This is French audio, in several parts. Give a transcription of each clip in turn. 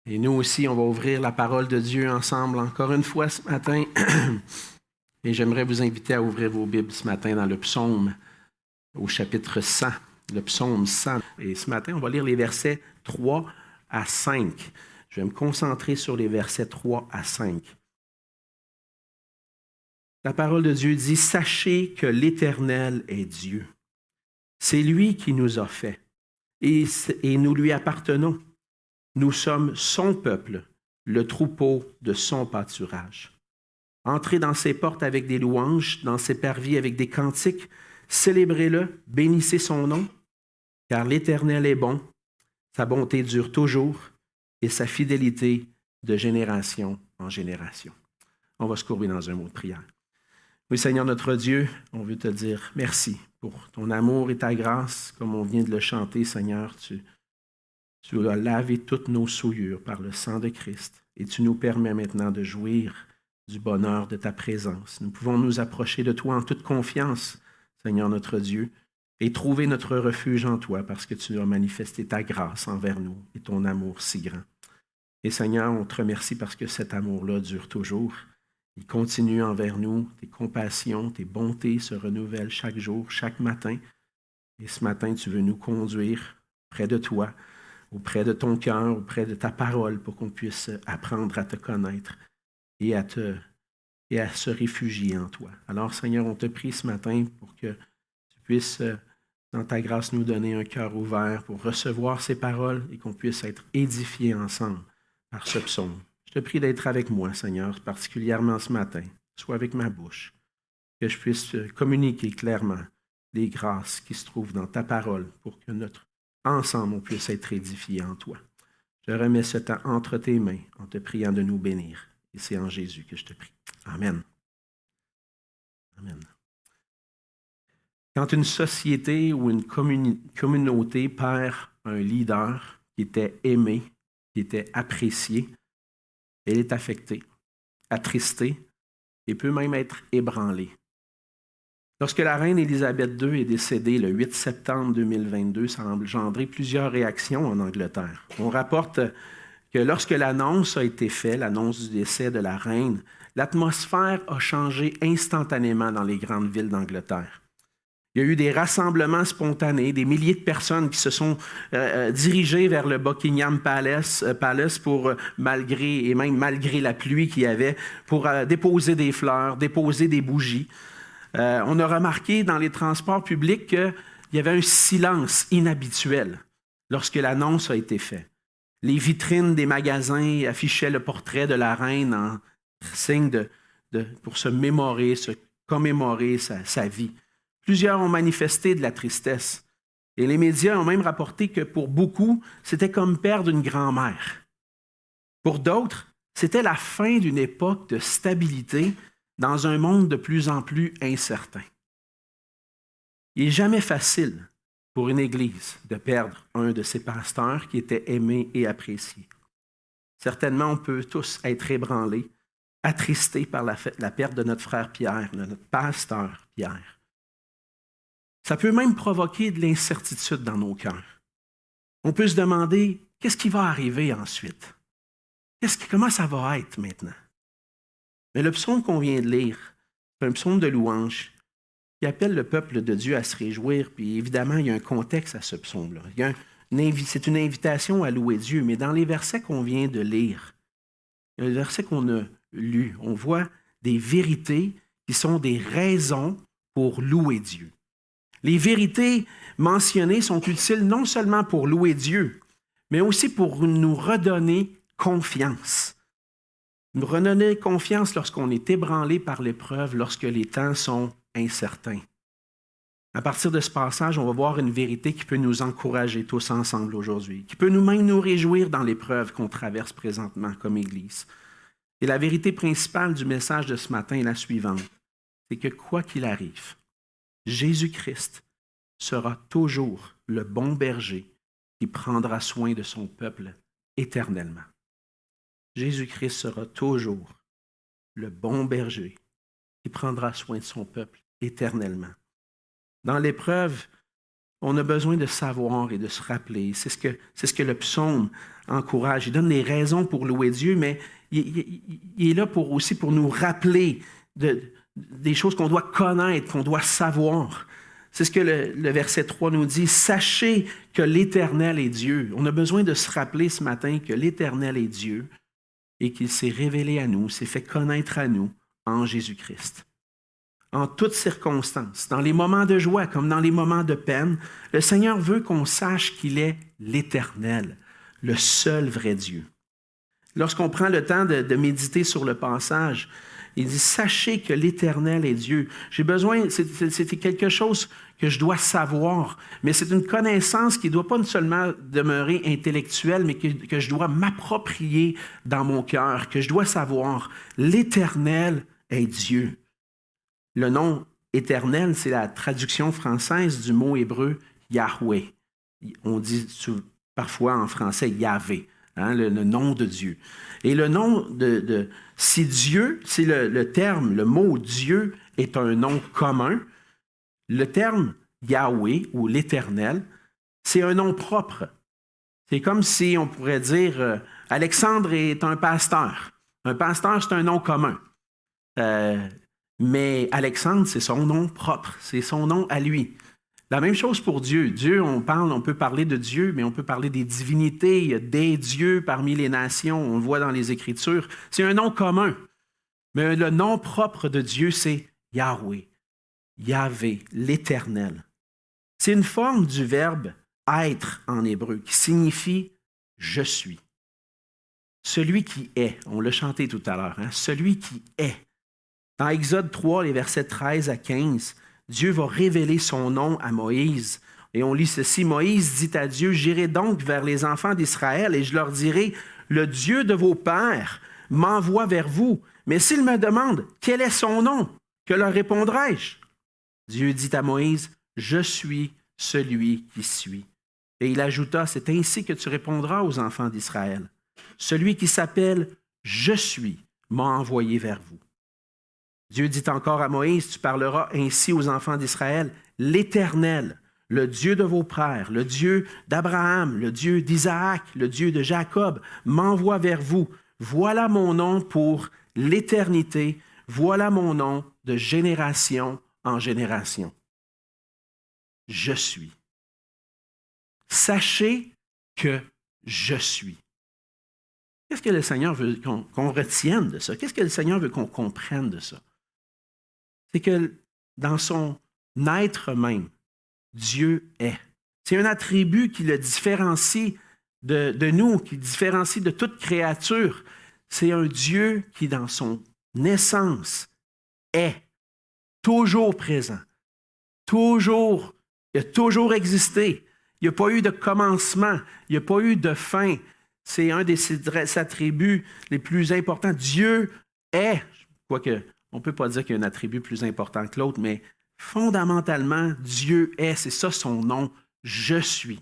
Et nous aussi, on va ouvrir la parole de Dieu ensemble encore une fois ce matin. Et j'aimerais vous inviter à ouvrir vos Bibles ce matin dans le psaume au chapitre 100, le psaume 100. Et ce matin, on va lire les versets 3 à 5. Je vais me concentrer sur les versets 3 à 5. La parole de Dieu dit « Sachez que l'Éternel est Dieu. C'est lui qui nous a fait, et nous lui appartenons. Nous sommes son peuple, le troupeau de son pâturage. Entrez dans ses portes avec des louanges, dans ses parvis avec des cantiques. Célébrez-le, bénissez son nom, car l'Éternel est bon. Sa bonté dure toujours et sa fidélité de génération en génération. » On va se courber dans un mot de prière. Oui, Seigneur notre Dieu, on veut te dire merci pour ton amour et ta grâce, comme on vient de le chanter, Seigneur. Tu as lavé toutes nos souillures par le sang de Christ et tu nous permets maintenant de jouir du bonheur de ta présence. Nous pouvons nous approcher de toi en toute confiance, Seigneur notre Dieu, et trouver notre refuge en toi parce que tu as manifesté ta grâce envers nous et ton amour si grand. Et Seigneur, on te remercie parce que cet amour-là dure toujours. Il continue envers nous, tes compassions, tes bontés se renouvellent chaque jour, chaque matin. Et ce matin, tu veux nous conduire près de toi, auprès de ton cœur, auprès de ta parole, pour qu'on puisse apprendre à te connaître et à se réfugier en toi. Alors, Seigneur, on te prie ce matin pour que tu puisses, dans ta grâce, nous donner un cœur ouvert pour recevoir ces paroles et qu'on puisse être édifiés ensemble par ce psaume. Je te prie d'être avec moi, Seigneur, particulièrement ce matin, soit avec ma bouche, que je puisse communiquer clairement les grâces qui se trouvent dans ta parole pour que ensemble, on puisse être édifiés en toi. Je remets ce temps entre tes mains en te priant de nous bénir. Et c'est en Jésus que je te prie. Amen. Amen. Quand une société ou une communauté perd un leader qui était aimé, qui était apprécié, elle est affectée, attristée et peut même être ébranlée. Lorsque la reine Élisabeth II est décédée le 8 septembre 2022, ça a engendré plusieurs réactions en Angleterre. On rapporte que lorsque l'annonce a été faite, l'annonce du décès de la reine, l'atmosphère a changé instantanément dans les grandes villes d'Angleterre. Il y a eu des rassemblements spontanés, des milliers de personnes qui se sont dirigées vers le Buckingham Palace pour, malgré la pluie qu'il y avait, pour déposer des fleurs, déposer des bougies. On a remarqué dans les transports publics qu'il y avait un silence inhabituel lorsque l'annonce a été faite. Les vitrines des magasins affichaient le portrait de la reine en signe pour se commémorer sa vie. Plusieurs ont manifesté de la tristesse. Et les médias ont même rapporté que pour beaucoup, c'était comme perdre une grand-mère. Pour d'autres, c'était la fin d'une époque de stabilité dans un monde de plus en plus incertain. Il n'est jamais facile pour une Église de perdre un de ses pasteurs qui était aimé et apprécié. Certainement, on peut tous être ébranlés, attristés par la perte de notre frère Pierre, de notre pasteur Pierre. Ça peut même provoquer de l'incertitude dans nos cœurs. On peut se demander, qu'est-ce qui va arriver ensuite? Comment ça va être maintenant? Mais le psaume qu'on vient de lire, c'est un psaume de louange qui appelle le peuple de Dieu à se réjouir. Puis évidemment, il y a un contexte à ce psaume-là. C'est une invitation à louer Dieu. Mais dans les versets qu'on vient de lire, les versets qu'on a lus, on voit des vérités qui sont des raisons pour louer Dieu. Les vérités mentionnées sont utiles non seulement pour louer Dieu, mais aussi pour nous redonner confiance. Nous redonner confiance lorsqu'on est ébranlé par l'épreuve, lorsque les temps sont incertains. À partir de ce passage, on va voir une vérité qui peut nous encourager tous ensemble aujourd'hui, qui peut nous-mêmes nous réjouir dans l'épreuve qu'on traverse présentement comme Église. Et la vérité principale du message de ce matin est la suivante, c'est que quoi qu'il arrive, Jésus-Christ sera toujours le bon berger qui prendra soin de son peuple éternellement. Jésus-Christ sera toujours le bon berger qui prendra soin de son peuple éternellement. Dans l'épreuve, On a besoin de savoir et de se rappeler. C'est ce que le psaume encourage. Il donne les raisons pour louer Dieu, mais il est là aussi pour nous rappeler des choses qu'on doit connaître, qu'on doit savoir. C'est ce que le verset 3 nous dit. Sachez que l'Éternel est Dieu. On a besoin de se rappeler ce matin que l'Éternel est Dieu et qu'il s'est révélé à nous, s'est fait connaître à nous en Jésus-Christ. En toutes circonstances, dans les moments de joie comme dans les moments de peine, le Seigneur veut qu'on sache qu'il est l'Éternel, le seul vrai Dieu. Lorsqu'on prend le temps de méditer sur le passage, il dit « Sachez que l'Éternel est Dieu ». J'ai besoin, c'est quelque chose que je dois savoir, mais c'est une connaissance qui ne doit pas seulement demeurer intellectuelle, mais que je dois m'approprier dans mon cœur, que je dois savoir. L'Éternel est Dieu. Le nom éternel, c'est la traduction française du mot hébreu Yahweh. On dit parfois en français Yahvé, hein, le nom de Dieu. Et le nom si Dieu, c'est le terme, le mot Dieu est un nom commun, le terme Yahweh ou l'Éternel, c'est un nom propre. C'est comme si on pourrait dire Alexandre est un pasteur. Un pasteur, c'est un nom commun. Mais Alexandre, c'est son nom propre, c'est son nom à lui. La même chose pour Dieu. Dieu, on peut parler de Dieu, mais on peut parler des divinités. Il y a des dieux parmi les nations, on le voit dans les Écritures. C'est un nom commun. Mais le nom propre de Dieu, c'est Yahweh, Yahvé, l'Éternel. C'est une forme du verbe être en hébreu, qui signifie « je suis ». Celui qui est, on l'a chanté tout à l'heure, hein? Celui qui est. Dans Exode 3, les versets 13 à 15, Dieu va révéler son nom à Moïse. Et on lit ceci, Moïse dit à Dieu, « J'irai donc vers les enfants d'Israël et je leur dirai, le Dieu de vos pères m'envoie vers vous. Mais s'ils me demandent, quel est son nom? Que leur répondrai-je? » Dieu dit à Moïse, « Je suis celui qui suis. » Et il ajouta, « C'est ainsi que tu répondras aux enfants d'Israël. Celui qui s'appelle « Je suis » m'a envoyé vers vous. » Dieu dit encore à Moïse, tu parleras ainsi aux enfants d'Israël, l'Éternel, le Dieu de vos pères, le Dieu d'Abraham, le Dieu d'Isaac, le Dieu de Jacob, m'envoie vers vous. Voilà mon nom pour l'éternité, voilà mon nom de génération en génération. Je suis. Sachez que je suis. Qu'est-ce que le Seigneur veut qu'on retienne de ça? Qu'est-ce que le Seigneur veut qu'on comprenne de ça? C'est que dans son être même, Dieu est. C'est un attribut qui le différencie de nous, qui le différencie de toute créature. C'est un Dieu qui, dans son essence, est toujours présent, toujours, il a toujours existé. Il n'y a pas eu de commencement, il n'y a pas eu de fin. C'est un des attributs les plus importants. Dieu est, quoique on ne peut pas dire qu'il y a un attribut plus important que l'autre, mais fondamentalement, Dieu est, c'est ça son nom, je suis.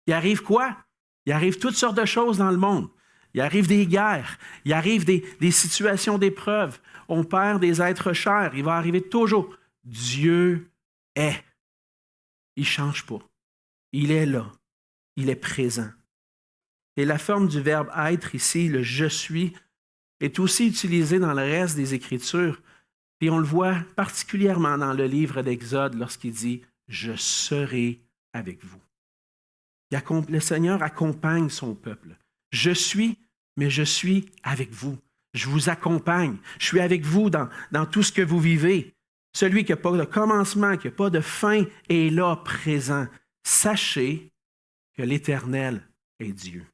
Il arrive quoi? Il arrive toutes sortes de choses dans le monde. Il arrive des guerres, il arrive des situations d'épreuve. On perd des êtres chers, il va arriver toujours. Dieu est. Il ne change pas. Il est là. Il est présent. Et la forme du verbe être ici, le je suis, est aussi utilisé dans le reste des Écritures. Puis on le voit particulièrement dans le livre d'Exode lorsqu'il dit « Je serai avec vous ». Le Seigneur accompagne son peuple. Je suis, mais je suis avec vous. Je vous accompagne. Je suis avec vous dans tout ce que vous vivez. Celui qui n'a pas de commencement, qui n'a pas de fin, est là, présent. Sachez que l'Éternel est Dieu.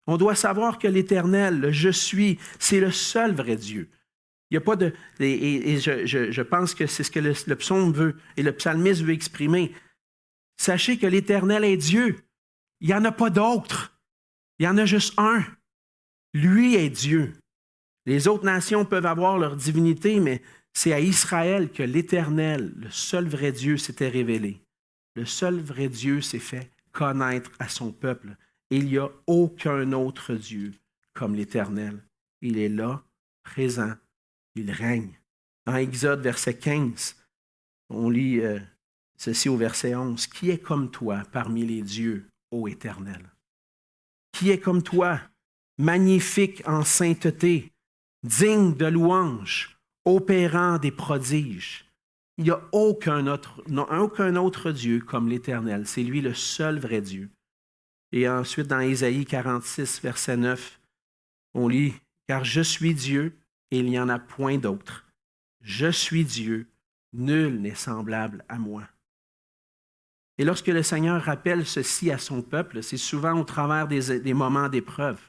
On doit savoir que l'Éternel, le « Je suis », c'est le seul vrai Dieu. Il n'y a pas de... Et je pense que c'est ce que le psaume veut et le psalmiste veut exprimer. Sachez que l'Éternel est Dieu. Il n'y en a pas d'autre. Il y en a juste un. Lui est Dieu. Les autres nations peuvent avoir leur divinité, mais c'est à Israël que l'Éternel, le seul vrai Dieu, s'était révélé. Le seul vrai Dieu s'est fait connaître à son peuple. Et il n'y a aucun autre Dieu comme l'Éternel. Il est là, présent, il règne. Dans Exode, verset 15, on lit ceci au verset 11. Qui est comme toi parmi les dieux, ô Éternel? Qui est comme toi, magnifique en sainteté, digne de louange, opérant des prodiges? Il n'y a aucun autre Dieu comme l'Éternel. C'est lui le seul vrai Dieu. Et ensuite, dans Ésaïe 46, verset 9, on lit « Car je suis Dieu et il n'y en a point d'autre. Je suis Dieu, nul n'est semblable à moi. » Et lorsque le Seigneur rappelle ceci à son peuple, c'est souvent au travers des moments d'épreuve.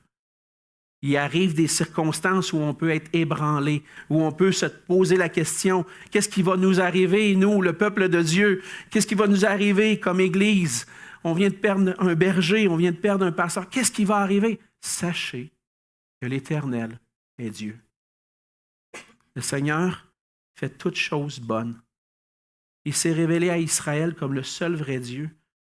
Il arrive des circonstances où on peut être ébranlé, où on peut se poser la question, qu'est-ce qui va nous arriver, nous, le peuple de Dieu? Qu'est-ce qui va nous arriver comme Église? On vient de perdre un berger, on vient de perdre un pasteur. Qu'est-ce qui va arriver? Sachez que l'Éternel est Dieu. Le Seigneur fait toutes choses bonnes. Il s'est révélé à Israël comme le seul vrai Dieu.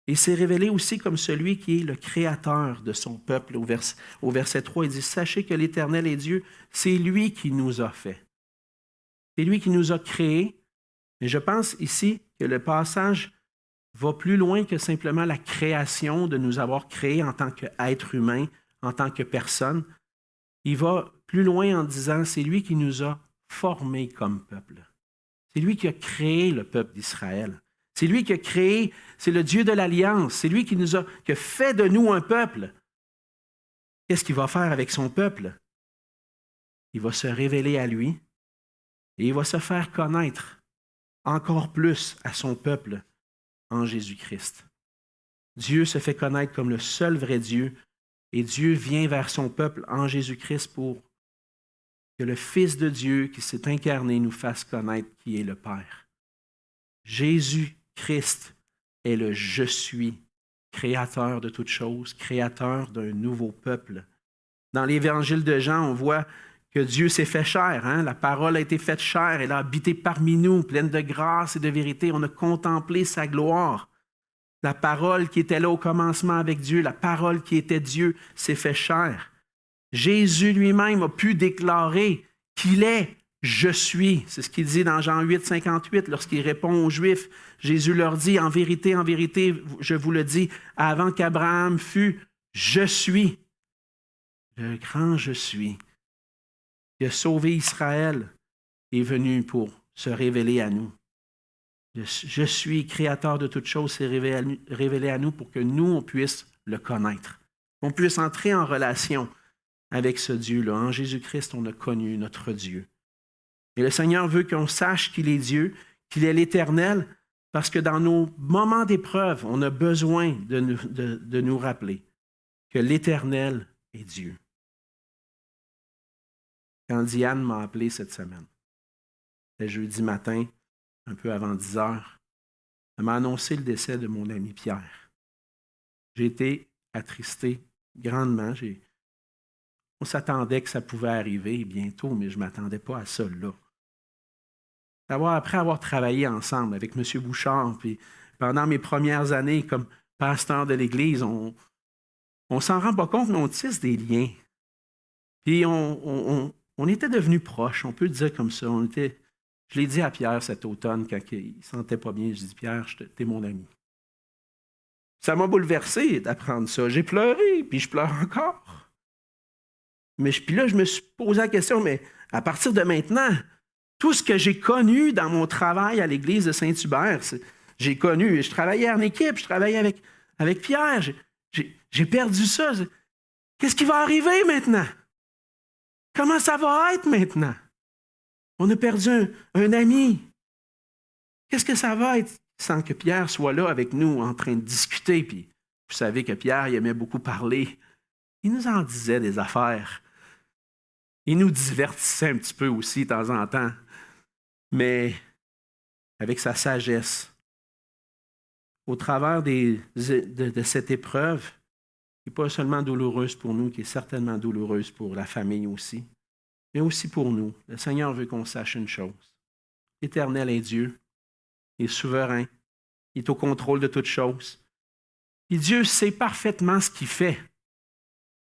Il s'est révélé aussi comme celui qui est le créateur de son peuple. Au verset 3, il dit « Sachez que l'Éternel est Dieu, c'est lui qui nous a fait. » C'est lui qui nous a créés. Mais je pense ici que le passage va plus loin que simplement la création, de nous avoir créés en tant qu'être humain, en tant que personne. Il va plus loin en disant « C'est lui qui nous a formés comme peuple. » C'est lui qui a créé le peuple d'Israël. C'est lui qui a créé, c'est le Dieu de l'Alliance. C'est lui qui a fait de nous un peuple. Qu'est-ce qu'il va faire avec son peuple? Il va se révéler à lui et il va se faire connaître encore plus à son peuple en Jésus-Christ. Dieu se fait connaître comme le seul vrai Dieu et Dieu vient vers son peuple en Jésus-Christ pour que le Fils de Dieu qui s'est incarné nous fasse connaître qui est le Père. Jésus-Christ est le « Je suis », créateur de toutes choses, créateur d'un nouveau peuple. Dans l'Évangile de Jean, on voit que Dieu s'est fait chair. La parole a été faite chair, elle a habité parmi nous, pleine de grâce et de vérité. On a contemplé sa gloire. La parole qui était là au commencement avec Dieu, la parole qui était Dieu, s'est fait chair. Jésus lui-même a pu déclarer qu'il est « Je suis ». C'est ce qu'il dit dans Jean 8, 58, lorsqu'il répond aux Juifs. Jésus leur dit « En vérité, je vous le dis, avant qu'Abraham fût, je suis ». Le grand « Je suis » qui a sauvé Israël est venu pour se révéler à nous. Je suis créateur de toutes choses, s'est révélé à nous pour que nous, on puisse le connaître. On puisse entrer en relation avec ce Dieu-là. En Jésus-Christ, on a connu notre Dieu. Et le Seigneur veut qu'on sache qu'il est Dieu, qu'il est l'Éternel, parce que dans nos moments d'épreuve, on a besoin de nous rappeler que l'Éternel est Dieu. Quand Diane m'a appelé cette semaine, c'était jeudi matin, un peu avant 10 heures, elle m'a annoncé le décès de mon ami Pierre. J'ai été attristé grandement. On s'attendait que ça pouvait arriver bientôt, mais je ne m'attendais pas à ça là. Après avoir travaillé ensemble avec M. Bouchard, puis pendant mes premières années comme pasteur de l'Église, on s'en rend pas compte, mais on tisse des liens. Puis on était devenus proches, on peut le dire comme ça. Je l'ai dit à Pierre cet automne quand il ne se sentait pas bien. Je dis « Pierre, t'es mon ami. » Ça m'a bouleversé d'apprendre ça. J'ai pleuré, puis je pleure encore. Puis là, je me suis posé la question, mais à partir de maintenant, tout ce que j'ai connu dans mon travail à l'église de Saint-Hubert, j'ai connu, je travaillais en équipe, je travaillais avec Pierre, j'ai perdu ça. Qu'est-ce qui va arriver maintenant? Comment ça va être maintenant? On a perdu un ami. Qu'est-ce que ça va être sans que Pierre soit là avec nous en train de discuter? Puis vous savez que Pierre, il aimait beaucoup parler. Il nous en disait des affaires. Il nous divertissait un petit peu aussi de temps en temps. Mais avec sa sagesse, au travers de cette épreuve, qui n'est pas seulement douloureuse pour nous, qui est certainement douloureuse pour la famille aussi, mais aussi pour nous. Le Seigneur veut qu'on sache une chose. L'Éternel est Dieu, il est souverain, il est au contrôle de toutes choses. Et Dieu sait parfaitement ce qu'il fait.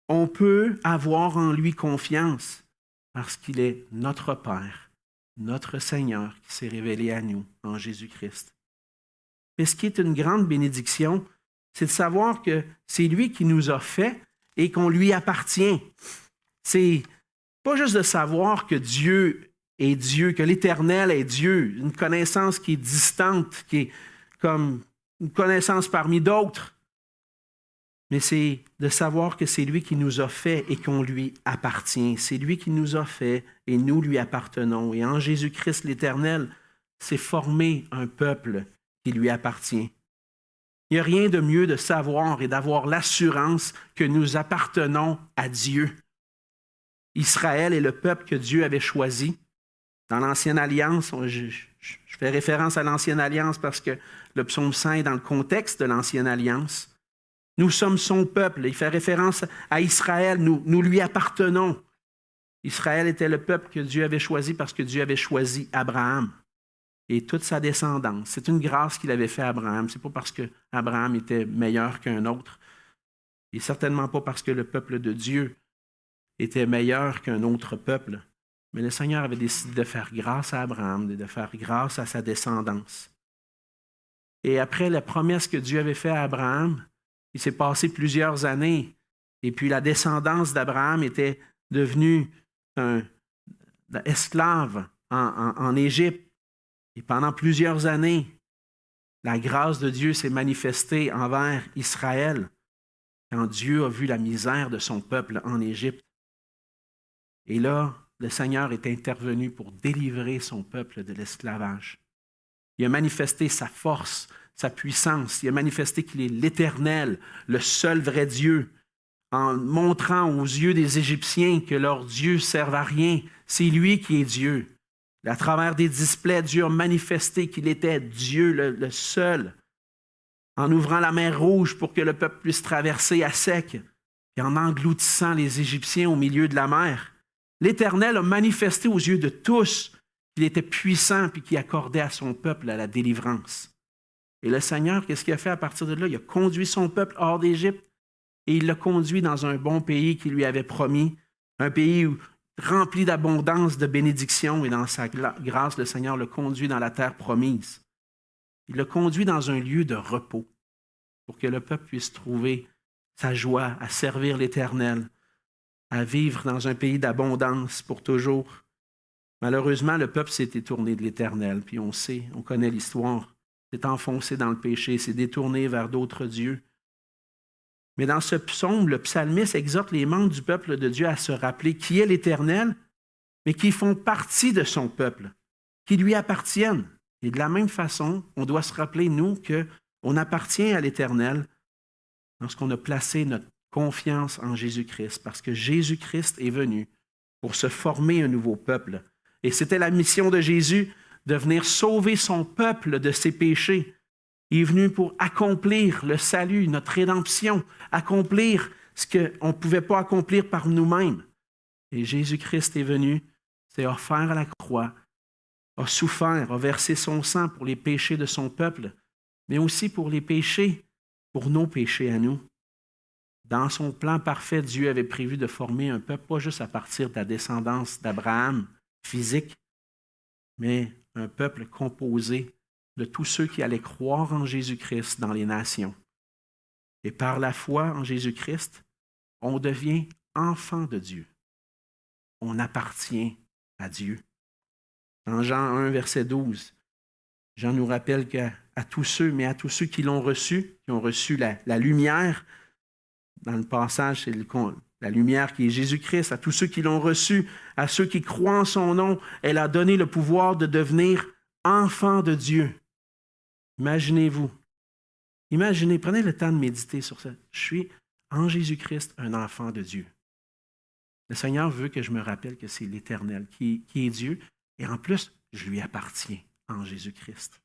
On peut avoir en lui confiance parce qu'il est notre Père, notre Seigneur qui s'est révélé à nous en Jésus-Christ. Mais ce qui est une grande bénédiction, c'est de savoir que c'est lui qui nous a fait et qu'on lui appartient. C'est pas juste de savoir que Dieu est Dieu, que l'Éternel est Dieu, une connaissance qui est distante, qui est comme une connaissance parmi d'autres, mais c'est de savoir que c'est lui qui nous a fait et qu'on lui appartient. C'est lui qui nous a fait et nous lui appartenons. Et en Jésus-Christ l'Éternel, c'est former un peuple qui lui appartient. Il n'y a rien de mieux de savoir et d'avoir l'assurance que nous appartenons à Dieu. Israël est le peuple que Dieu avait choisi. Dans l'Ancienne Alliance, je fais référence à l'Ancienne Alliance parce que le psaume 100 est dans le contexte de l'Ancienne Alliance. Nous sommes son peuple. Il fait référence à Israël. Nous lui appartenons. Israël était le peuple que Dieu avait choisi parce que Dieu avait choisi Abraham et toute sa descendance. C'est une grâce qu'il avait fait à Abraham. Ce n'est pas parce qu'Abraham était meilleur qu'un autre. Et certainement pas parce que le peuple de Dieu était meilleur qu'un autre peuple. Mais le Seigneur avait décidé de faire grâce à Abraham, de faire grâce à sa descendance. Et après la promesse que Dieu avait faite à Abraham, il s'est passé plusieurs années. Et puis la descendance d'Abraham était devenue un esclave en Égypte. Et pendant plusieurs années, la grâce de Dieu s'est manifestée envers Israël quand Dieu a vu la misère de son peuple en Égypte. Et là, le Seigneur est intervenu pour délivrer son peuple de l'esclavage. Il a manifesté sa force, sa puissance. Il a manifesté qu'il est l'Éternel, le seul vrai Dieu, en montrant aux yeux des Égyptiens que leur Dieu ne sert à rien. C'est lui qui est Dieu. À travers des displays, Dieu a manifesté qu'il était Dieu, le seul, en ouvrant la mer Rouge pour que le peuple puisse traverser à sec et en engloutissant les Égyptiens au milieu de la mer. L'Éternel a manifesté aux yeux de tous qu'il était puissant et qu'il accordait à son peuple la délivrance. Et le Seigneur, qu'est-ce qu'il a fait à partir de là? Il a conduit son peuple hors d'Égypte et il l'a conduit dans un bon pays qu'il lui avait promis, un pays rempli d'abondance, de bénédictions, et dans sa grâce, le Seigneur l'a conduit dans la terre promise. Il l'a conduit dans un lieu de repos pour que le peuple puisse trouver sa joie à servir l'Éternel, à vivre dans un pays d'abondance pour toujours. Malheureusement, le peuple s'est détourné de l'Éternel, puis on sait, on connaît l'histoire, s'est enfoncé dans le péché, s'est détourné vers d'autres dieux. Mais dans ce psaume, le psalmiste exhorte les membres du peuple de Dieu à se rappeler qui est l'Éternel, mais qui font partie de son peuple, qui lui appartiennent. Et de la même façon, on doit se rappeler, nous, qu'on appartient à l'Éternel lorsqu'on a placé notre confiance en Jésus-Christ, parce que Jésus-Christ est venu pour se former un nouveau peuple. Et c'était la mission de Jésus de venir sauver son peuple de ses péchés. Il est venu pour accomplir le salut, notre rédemption, accomplir ce qu'on ne pouvait pas accomplir par nous-mêmes. Et Jésus-Christ est venu, s'est offert à la croix, a souffert, a versé son sang pour les péchés de son peuple, mais aussi pour les péchés, pour nos péchés à nous. Dans son plan parfait, Dieu avait prévu de former un peuple, pas juste à partir de la descendance d'Abraham physique, mais un peuple composé de tous ceux qui allaient croire en Jésus-Christ dans les nations. Et par la foi en Jésus-Christ, on devient enfant de Dieu. On appartient à Dieu. Dans Jean 1, verset 12, Jean nous rappelle qu'à tous ceux qui l'ont reçu, qui ont reçu la lumière, dans le passage, c'est la lumière qui est Jésus-Christ, à tous ceux qui l'ont reçu, à ceux qui croient en son nom, elle a donné le pouvoir de devenir enfants de Dieu. Imaginez-vous. Imaginez, prenez le temps de méditer sur ça. Je suis en Jésus-Christ un enfant de Dieu. Le Seigneur veut que je me rappelle que c'est l'Éternel qui est Dieu, et en plus, je lui appartiens en Jésus-Christ.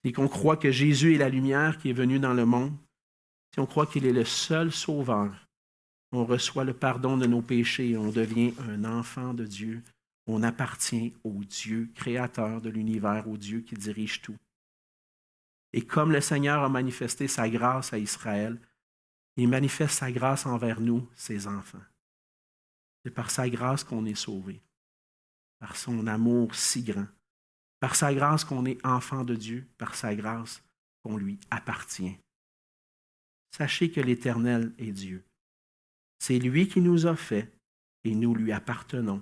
Et qu'on croit que Jésus est la lumière qui est venue dans le monde, si on croit qu'il est le seul sauveur, on reçoit le pardon de nos péchés et on devient un enfant de Dieu. On appartient au Dieu créateur de l'univers, au Dieu qui dirige tout. Et comme le Seigneur a manifesté sa grâce à Israël, il manifeste sa grâce envers nous, ses enfants. C'est par sa grâce qu'on est sauvés, par son amour si grand. Par sa grâce qu'on est enfant de Dieu, par sa grâce qu'on lui appartient. Sachez que l'Éternel est Dieu. C'est lui qui nous a fait et nous lui appartenons.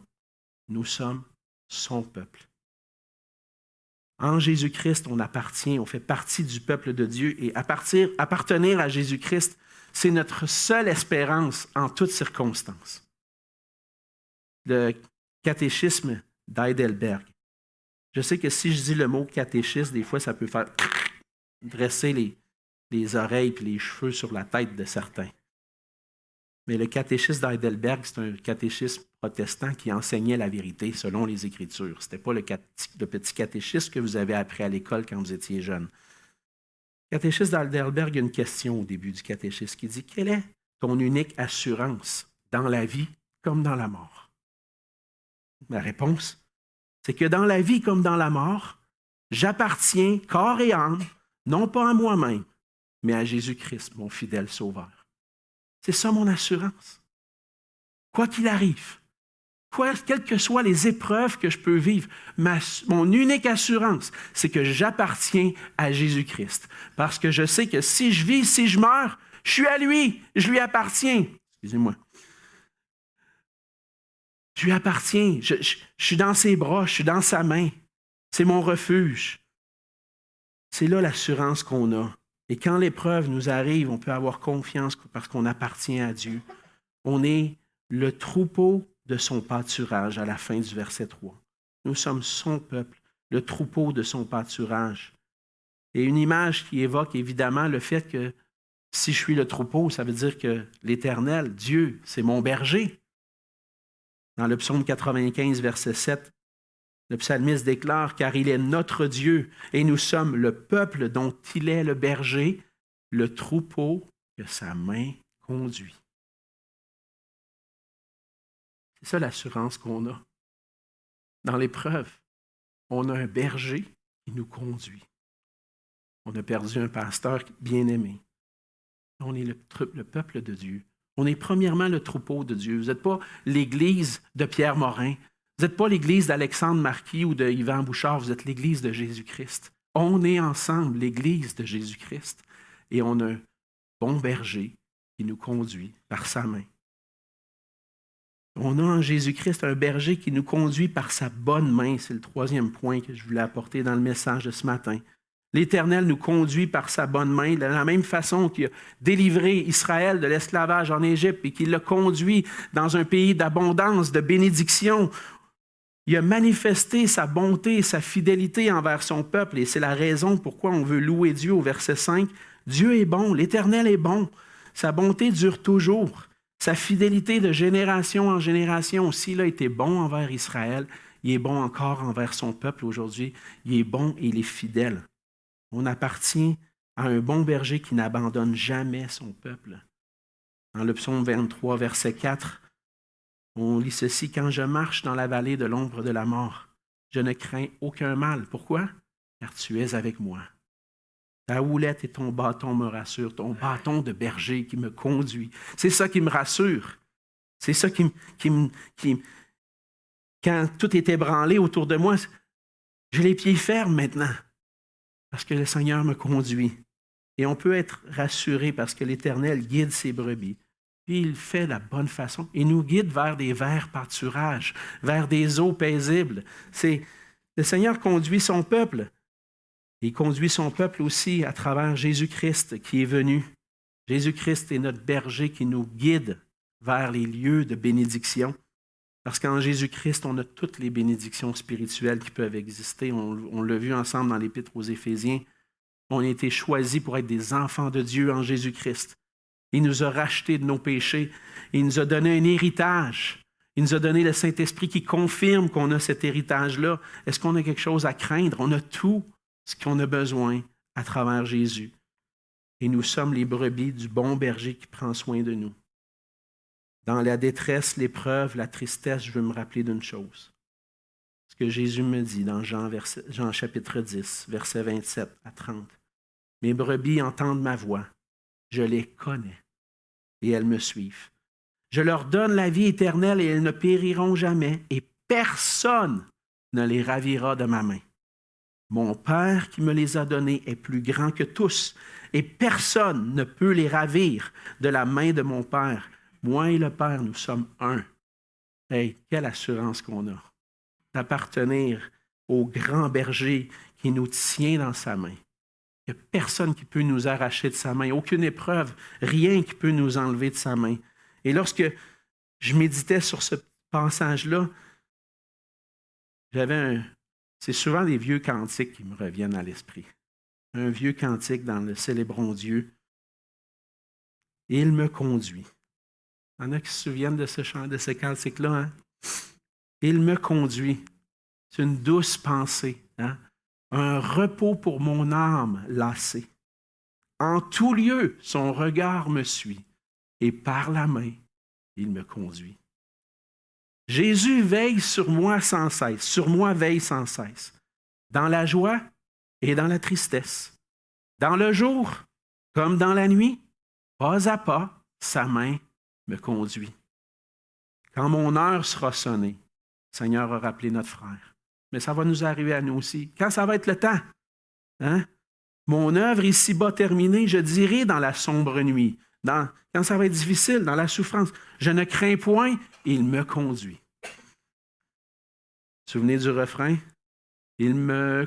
Nous sommes son peuple. En Jésus-Christ, on appartient, on fait partie du peuple de Dieu et appartenir à Jésus-Christ, c'est notre seule espérance en toutes circonstances. Le catéchisme d'Heidelberg. Je sais que si je dis le mot catéchisme, des fois, ça peut faire dresser les oreilles et les cheveux sur la tête de certains. Mais le catéchisme d'Heidelberg, c'est un catéchisme protestant qui enseignait la vérité selon les Écritures. Ce n'était pas le petit catéchisme que vous avez appris à l'école quand vous étiez jeune. Le catéchisme d'Heidelberg, il y a une question au début du catéchisme qui dit « Quelle est ton unique assurance dans la vie comme dans la mort? » Ma réponse, c'est que dans la vie comme dans la mort, j'appartiens corps et âme, non pas à moi-même, mais à Jésus-Christ, mon fidèle Sauveur. C'est ça mon assurance. Quoi qu'il arrive, quelles que soient les épreuves que je peux vivre, mon unique assurance, c'est que j'appartiens à Jésus-Christ. Parce que je sais que si je vis, si je meurs, je suis à lui, je lui appartiens. Excusez-moi. Je lui appartiens, je suis dans ses bras, je suis dans sa main. C'est mon refuge. C'est là l'assurance qu'on a. Et quand l'épreuve nous arrive, on peut avoir confiance parce qu'on appartient à Dieu. On est le troupeau de son pâturage à la fin du verset 3. Nous sommes son peuple, le troupeau de son pâturage. Et une image qui évoque évidemment le fait que si je suis le troupeau, ça veut dire que l'Éternel, Dieu, c'est mon berger. Dans le psaume 95, verset 7, le psalmiste déclare « Car il est notre Dieu et nous sommes le peuple dont il est le berger, le troupeau que sa main conduit. » C'est ça l'assurance qu'on a. Dans l'épreuve, on a un berger qui nous conduit. On a perdu un pasteur bien-aimé. On est le peuple de Dieu. On est premièrement le troupeau de Dieu. Vous n'êtes pas l'Église de Pierre Morin. Vous n'êtes pas l'Église d'Alexandre Marquis ou de Yvan Bouchard. Vous êtes l'Église de Jésus-Christ. On est ensemble l'Église de Jésus-Christ. Et on a un bon berger qui nous conduit par sa main. On a en Jésus-Christ un berger qui nous conduit par sa bonne main. C'est le troisième point que je voulais apporter dans le message de ce matin. L'Éternel nous conduit par sa bonne main, de la même façon qu'il a délivré Israël de l'esclavage en Égypte et qu'il l'a conduit dans un pays d'abondance, de bénédiction. Il a manifesté sa bonté et sa fidélité envers son peuple et c'est la raison pourquoi on veut louer Dieu au verset 5. Dieu est bon, l'Éternel est bon. Sa bonté dure toujours. Sa fidélité de génération en génération, s'il a été bon envers Israël, il est bon encore envers son peuple aujourd'hui. Il est bon et il est fidèle. On appartient à un bon berger qui n'abandonne jamais son peuple. Dans le psaume 23, verset 4, on lit ceci, « Quand je marche dans la vallée de l'ombre de la mort, je ne crains aucun mal. » Pourquoi? Car tu es avec moi. Ta houlette et ton bâton me rassurent, ton bâton de berger qui me conduit. C'est ça qui me rassure. C'est ça qui quand tout est ébranlé autour de moi, j'ai les pieds fermes maintenant. Parce que le Seigneur me conduit. Et on peut être rassuré parce que l'Éternel guide ses brebis. Puis il fait de la bonne façon. Il nous guide vers des verts pâturages, vers des eaux paisibles. Le Seigneur conduit son peuple. Il conduit son peuple aussi à travers Jésus-Christ qui est venu. Jésus-Christ est notre berger qui nous guide vers les lieux de bénédiction. Parce qu'en Jésus-Christ, on a toutes les bénédictions spirituelles qui peuvent exister. On l'a vu ensemble dans l'Épître aux Éphésiens. On a été choisis pour être des enfants de Dieu en Jésus-Christ. Il nous a rachetés de nos péchés. Il nous a donné un héritage. Il nous a donné le Saint-Esprit qui confirme qu'on a cet héritage-là. Est-ce qu'on a quelque chose à craindre? On a tout ce qu'on a besoin à travers Jésus. Et nous sommes les brebis du bon berger qui prend soin de nous. Dans la détresse, l'épreuve, la tristesse, je veux me rappeler d'une chose. Ce que Jésus me dit dans Jean chapitre 10, versets 27 à 30. « Mes brebis entendent ma voix, je les connais et elles me suivent. Je leur donne la vie éternelle et elles ne périront jamais et personne ne les ravira de ma main. Mon Père qui me les a donnés est plus grand que tous, et personne ne peut les ravir de la main de mon Père. Moi et le Père, nous sommes un. Hey, quelle assurance qu'on a d'appartenir au grand berger qui nous tient dans sa main. Il n'y a personne qui peut nous arracher de sa main, aucune épreuve, rien qui peut nous enlever de sa main. Et lorsque je méditais sur ce passage-là, c'est souvent des vieux cantiques qui me reviennent à l'esprit. Un vieux cantique dans le Célébrons Dieu. Il me conduit. Il y en a qui se souviennent de ce chant, de ce cantique-là. Hein? Il me conduit. C'est une douce pensée. Hein? Un repos pour mon âme lassée. En tout lieu, son regard me suit. Et par la main, il me conduit. Jésus veille sur moi sans cesse. Sur moi veille sans cesse. Dans la joie et dans la tristesse. Dans le jour comme dans la nuit, pas à pas, sa main me conduit. Quand mon heure sera sonnée, le Seigneur a rappelé notre frère. Mais ça va nous arriver à nous aussi. Quand ça va être le temps, hein? Mon œuvre ici-bas terminée, je dirai dans la sombre nuit, quand ça va être difficile, dans la souffrance, je ne crains point, il me conduit. Souvenez du refrain? Il me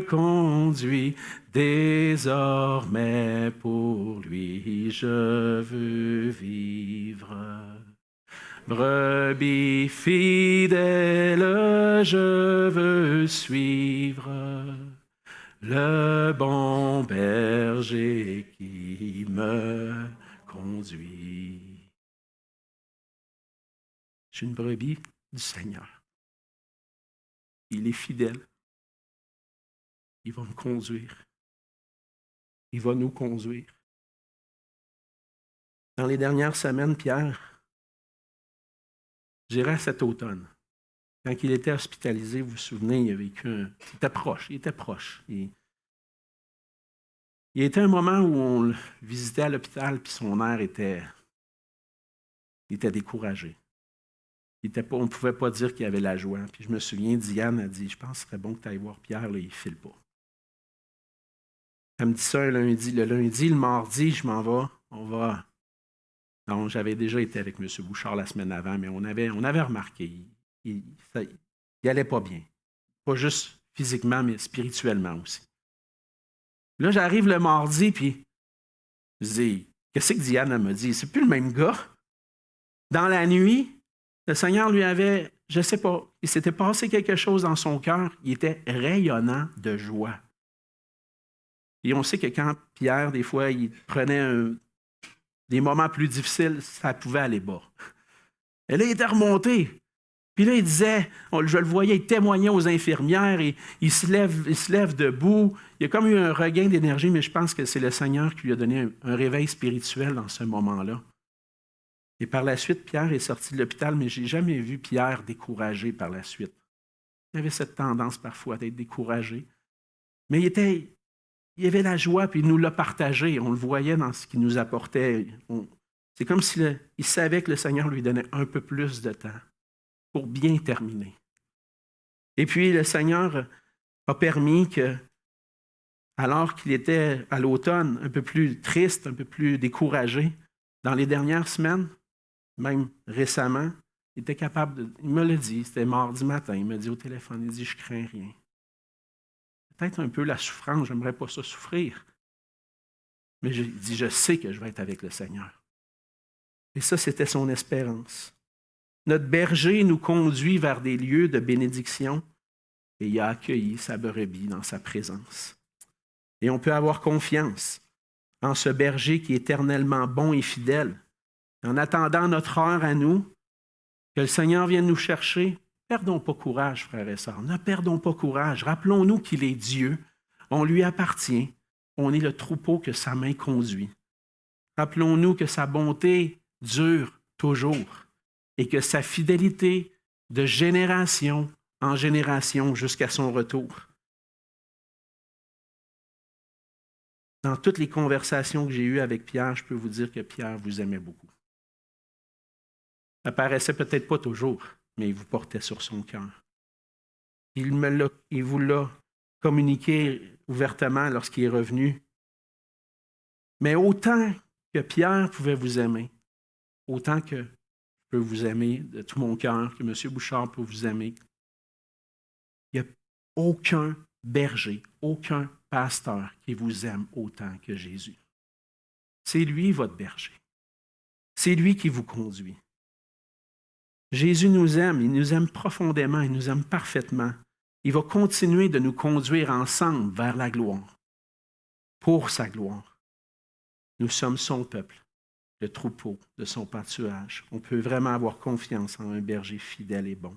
conduit, désormais pour lui je veux vivre. Brebis fidèle, je veux suivre le bon berger qui me conduit. Je suis une brebis du Seigneur. Il est fidèle. Il va me conduire. Il va nous conduire. Dans les dernières semaines, Pierre, j'irai cet automne. Quand il était hospitalisé, vous vous souvenez, il a vécu il était proche. Il était un moment où on le visitait à l'hôpital, puis son air était découragé. On ne pouvait pas dire qu'il avait la joie. Puis je me souviens, Diane a dit, je pense que ce serait bon que tu ailles voir Pierre, là, il ne file pas. Elle me dit ça un lundi. Le lundi, le mardi, je m'en vais. On va. Non, j'avais déjà été avec M. Bouchard la semaine avant, mais on avait remarqué, il n'allait pas bien. Pas juste physiquement, mais spirituellement aussi. Là, j'arrive le mardi, puis je dis, qu'est-ce que Diane me dit? C'est plus le même gars. Dans la nuit, le Seigneur lui avait, je ne sais pas, il s'était passé quelque chose dans son cœur. Il était rayonnant de joie. Et on sait que quand Pierre, des fois, il prenait des moments plus difficiles, ça pouvait aller bas. Et là, il était remonté. Puis là, il disait, je le voyais, il témoignait aux infirmières et il se lève debout. Il y a comme eu un regain d'énergie, mais je pense que c'est le Seigneur qui lui a donné un réveil spirituel dans ce moment-là. Et par la suite, Pierre est sorti de l'hôpital, mais je n'ai jamais vu Pierre découragé par la suite. Il avait cette tendance parfois d'être découragé. Mais il avait la joie, puis il nous l'a partagé. On le voyait dans ce qu'il nous apportait. C'est comme s'il savait que le Seigneur lui donnait un peu plus de temps pour bien terminer. Et puis, le Seigneur a permis que, alors qu'il était à l'automne un peu plus triste, un peu plus découragé, dans les dernières semaines, même récemment, il était capable il me l'a dit, c'était mardi matin, il m'a dit au téléphone, il dit, je crains rien. Peut-être un peu la souffrance, j'aimerais pas ça souffrir. Mais il dit, je sais que je vais être avec le Seigneur. Et ça, c'était son espérance. Notre berger nous conduit vers des lieux de bénédiction et il a accueilli sa brebis dans sa présence. Et on peut avoir confiance en ce berger qui est éternellement bon et fidèle. En attendant notre heure à nous, que le Seigneur vienne nous chercher, perdons pas courage, frères et sœurs. Ne perdons pas courage. Rappelons-nous qu'il est Dieu. On lui appartient. On est le troupeau que sa main conduit. Rappelons-nous que sa bonté dure toujours et que sa fidélité de génération en génération jusqu'à son retour. Dans toutes les conversations que j'ai eues avec Pierre, je peux vous dire que Pierre vous aimait beaucoup. Ça paraissait peut-être pas toujours, mais il vous portait sur son cœur. Il vous l'a communiqué ouvertement lorsqu'il est revenu. Mais autant que Pierre pouvait vous aimer, autant que je peux vous aimer de tout mon cœur, que M. Bouchard peut vous aimer, il n'y a aucun berger, aucun pasteur qui vous aime autant que Jésus. C'est lui votre berger. C'est lui qui vous conduit. Jésus nous aime, il nous aime profondément, il nous aime parfaitement. Il va continuer de nous conduire ensemble vers la gloire, pour sa gloire. Nous sommes son peuple, le troupeau de son pâturage. On peut vraiment avoir confiance en un berger fidèle et bon.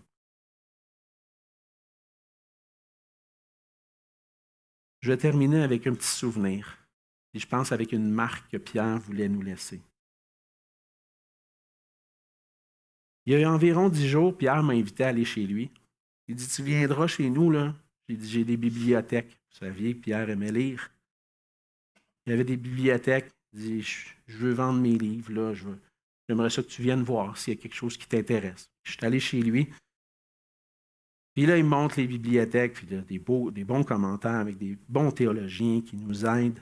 Je vais terminer avec un petit souvenir, et je pense avec une marque que Pierre voulait nous laisser. Il y a environ 10 jours, Pierre m'a invité à aller chez lui. Il dit, tu viendras chez nous, là. J'ai dit, j'ai des bibliothèques. Vous saviez, Pierre aimait lire. Il y avait des bibliothèques. Il dit, je veux vendre mes livres, là. J'aimerais ça que tu viennes voir s'il y a quelque chose qui t'intéresse. Je suis allé chez lui. Puis là, il me montre les bibliothèques, puis il y a des bons commentaires avec des bons théologiens qui nous aident.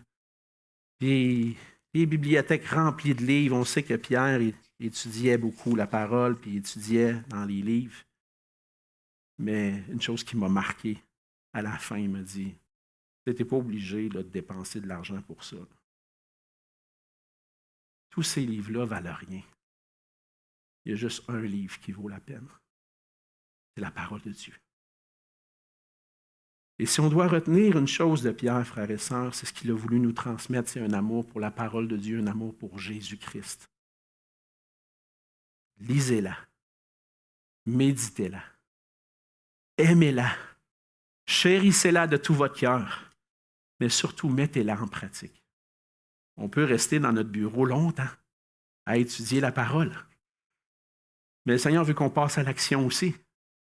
Puis les bibliothèques remplies de livres. On sait que Pierre étudiait beaucoup la parole, puis il étudiait dans les livres. Mais une chose qui m'a marqué, à la fin, il m'a dit, tu n'étais pas obligé là, de dépenser de l'argent pour ça. Tous ces livres-là ne valent rien. Il y a juste un livre qui vaut la peine. C'est la parole de Dieu. Et si on doit retenir une chose de Pierre, frères et sœurs, c'est ce qu'il a voulu nous transmettre, c'est un amour pour la parole de Dieu, un amour pour Jésus-Christ. Lisez-la, méditez-la, aimez-la, chérissez-la de tout votre cœur, mais surtout mettez-la en pratique. On peut rester dans notre bureau longtemps à étudier la parole, mais le Seigneur veut qu'on passe à l'action aussi.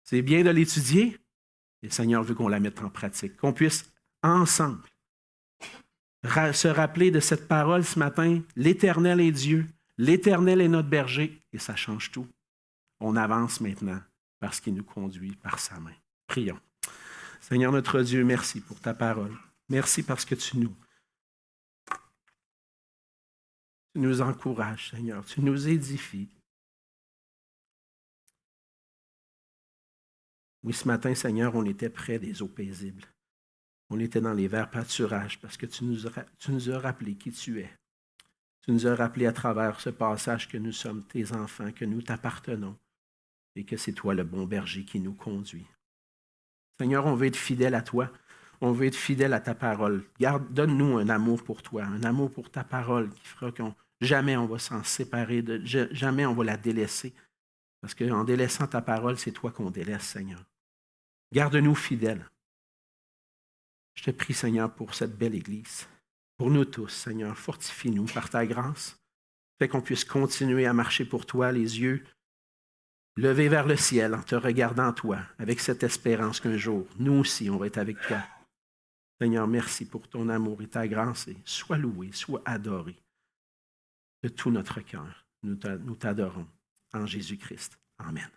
C'est bien de l'étudier, et le Seigneur veut qu'on la mette en pratique, qu'on puisse ensemble se rappeler de cette parole ce matin. L'Éternel est Dieu, l'Éternel est notre berger, et ça change tout. On avance maintenant parce qu'il nous conduit par sa main. Prions. Seigneur notre Dieu, merci pour ta parole. Merci parce que tu nous encourages, Seigneur. Tu nous édifies. Oui, ce matin, Seigneur, on était près des eaux paisibles. On était dans les verts pâturages parce que tu nous as rappelé qui tu es. Tu nous as rappelé à travers ce passage que nous sommes tes enfants, que nous t'appartenons et que c'est toi le bon berger qui nous conduit. Seigneur, on veut être fidèle à toi. On veut être fidèle à ta parole. Donne-nous un amour pour toi, un amour pour ta parole qui fera que jamais on va s'en séparer, jamais on va la délaisser. Parce qu'en délaissant ta parole, c'est toi qu'on délaisse, Seigneur. Garde-nous fidèles. Je te prie, Seigneur, pour cette belle Église. Pour nous tous, Seigneur, fortifie-nous par ta grâce. Fais qu'on puisse continuer à marcher pour toi, les yeux levés vers le ciel, en te regardant toi, avec cette espérance qu'un jour, nous aussi, on va être avec toi. Seigneur, merci pour ton amour et ta grâce. Et sois loué, sois adoré de tout notre cœur. Nous t'adorons en Jésus-Christ. Amen.